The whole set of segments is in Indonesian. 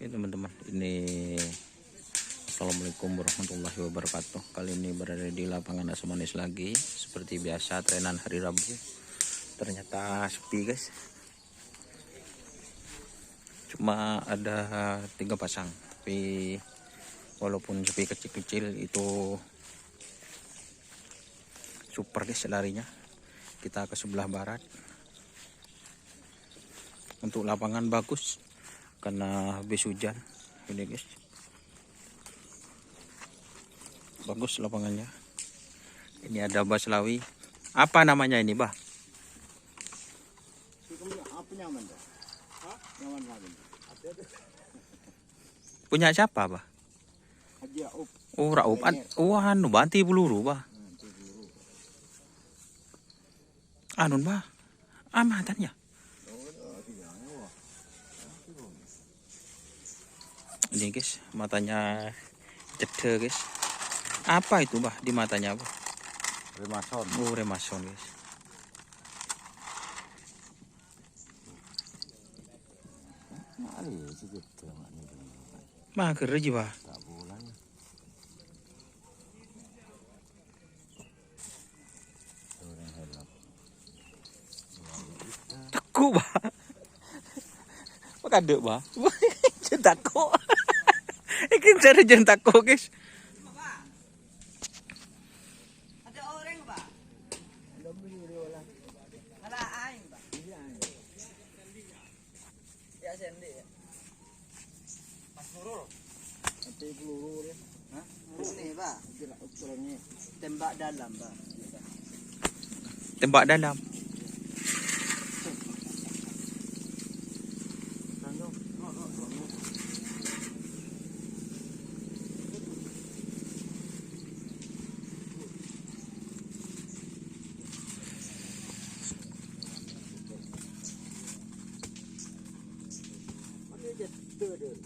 Oke teman-teman, ini Assalamualaikum warahmatullahi wabarakatuh. Kali ini berada di lapangan Asam Manis lagi. Seperti biasa trenan hari Rabu. Ternyata sepi guys. Cuma ada 3 pasang. Tapi walaupun sepi kecil-kecil itu super guys larinya. Kita ke sebelah barat. Untuk lapangan bagus karena habis hujan. Ini guys, bagus lapangannya. Ini ada Baslawi. Apa namanya ini, Bah? Punya siapa, Bah? Oh, Raup. Oh, anu banti peluru, Bah. Anun, Bah. Amatannya. Ini guys, matanya cedek guys. Apa itu, Bah, di matanya, Bah? Remason. Oh, remason guys. Mager aja, Bah. Tekuk, Bah. Apa kadek, Bah? Jentakuk. Iki cari jentakuk guys. Ada orang, Pak? Ada aing, Pak. Ya sendi ya. Pas Nurul. Ada peluru ya. Hah? Ini, Pak. Ukurannya Tembak dalam, Pak. Tembak dalam.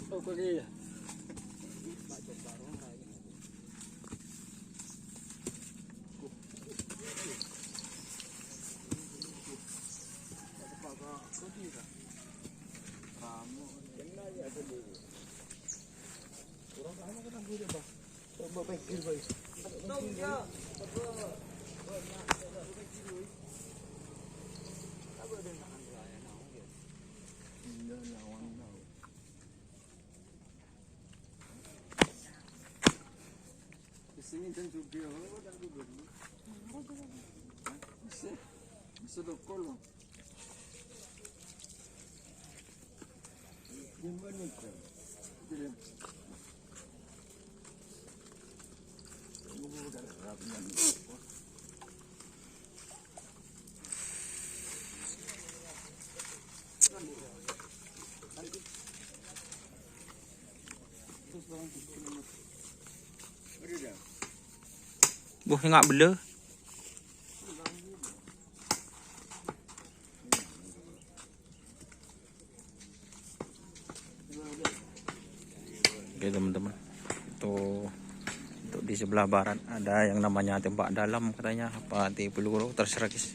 Oh, kok dia. Sini dan juga dan juga. Bisa dokol. Gimana itu? Jadi Buh, nggak bela. Oke teman-teman, untuk di sebelah barat ada yang namanya tembak dalam katanya, apa di peluru, terserah guys.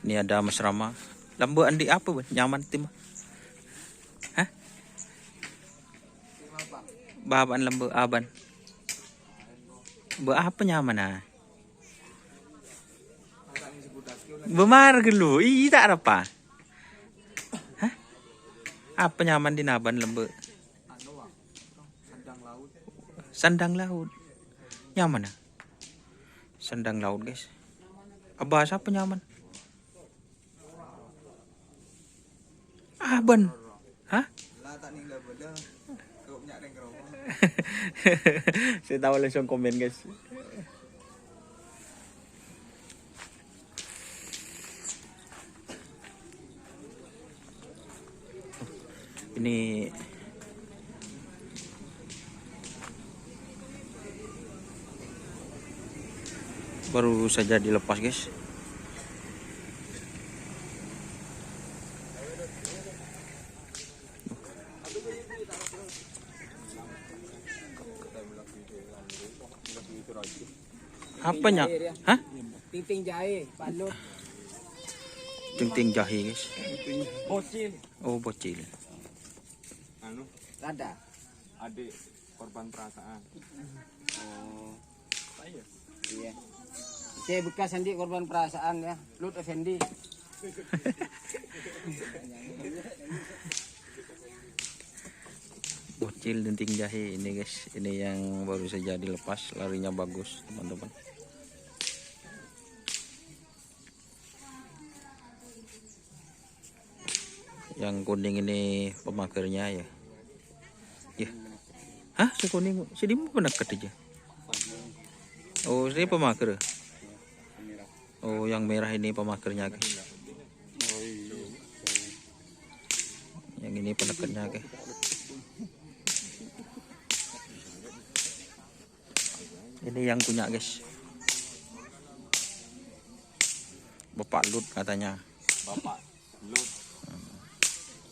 Ini ada Mas Rama. Lambu andi apa, Bang? Nyaman tim. Hah? Baban lambu aban. Be apa nyaman ah? Bemar gelu, ih tak apa. Hah? Apa nyaman di naban lembu? Sandang laut. Nyaman ah? Sandang laut guys. Bahasa apa nyaman? Aban. Hah? Saya tahu langsung komen guys. Ini baru saja dilepas guys. Apanya? Hah? Ting jahe, balut. Ting jahe guys. Bocil. Oh bocil. Anu, Ada. adik korban perasaan. Oh. Saya. Iya. Saya bekas Andi korban perasaan ya. Lut Effendi. Bocil denting jahe ini guys. Ini yang baru saja dilepas, larinya bagus teman-teman. Yang kuning ini pemagernya ya. Ya. Hah, si kuning, si Dimu penekat aja. Oh, ini pemager. Oh, yang merah ini pemagernya guys. Yang ini penekatnya guys. Ini yang punya guys. Bapak Lut katanya. Bapak Lut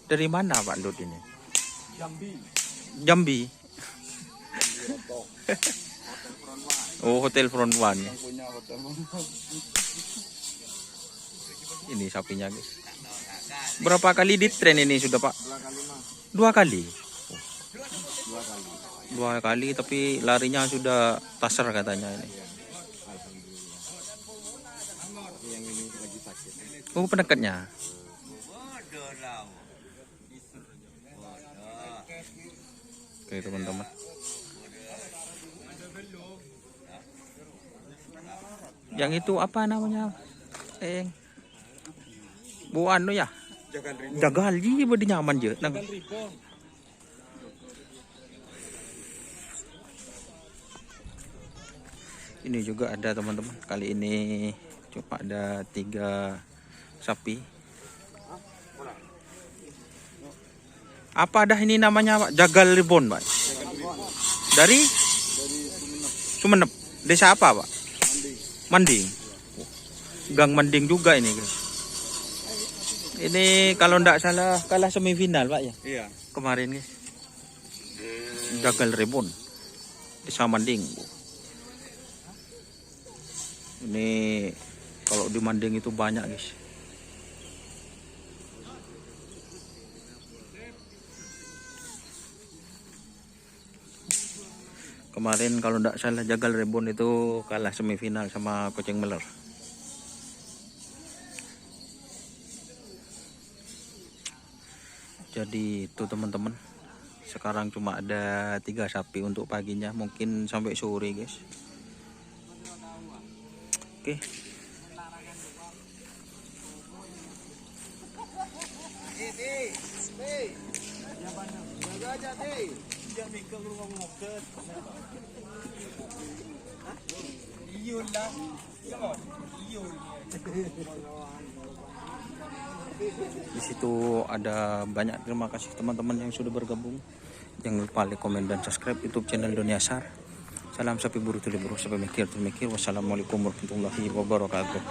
Dari mana Pak Lut ini? Jambi. Jambi. Oh, Hotel Front One. Yang punya hotel. Ini sapinya guys. Berapa kali di tren ini sudah Pak? 2 kali mah. 2 kali. 2 kali. 2 kali tapi larinya sudah tasar katanya ini. Alhamdulillah. Tapi yang ini lagi sakit. Oh, penekatnya. Oke teman-teman. Yang itu apa namanya? Bu anu ya? Jagal ji bodi nyaman je. Nang. Ini juga ada teman-teman. Kali ini cuma ada 3 sapi. Apa dah ini namanya Pak? Jagal Ribon Pak. Dari Sumenep. Desa apa Pak? Manding. Gang Manding juga ini guys. Ini kalau ndak salah kalah semifinal Pak ya. Iya. Kemarin guys. Jagal Ribon. Desa Manding. Ini kalau di Manding itu banyak guys. Kemarin kalau tidak salah Jagal Rebon itu kalah semifinal sama Kucing Meler. Jadi itu teman-teman. Sekarang cuma ada 3 sapi untuk paginya. Mungkin sampai sore guys. Oke. Di situ ada banyak. Terima kasih teman-teman yang sudah bergabung. Jangan lupa like, komen, dan subscribe YouTube channel Dunia Sar. Salam sapi buru tuli buru sampai mikir. Wassalamualaikum warahmatullahi wabarakatuh.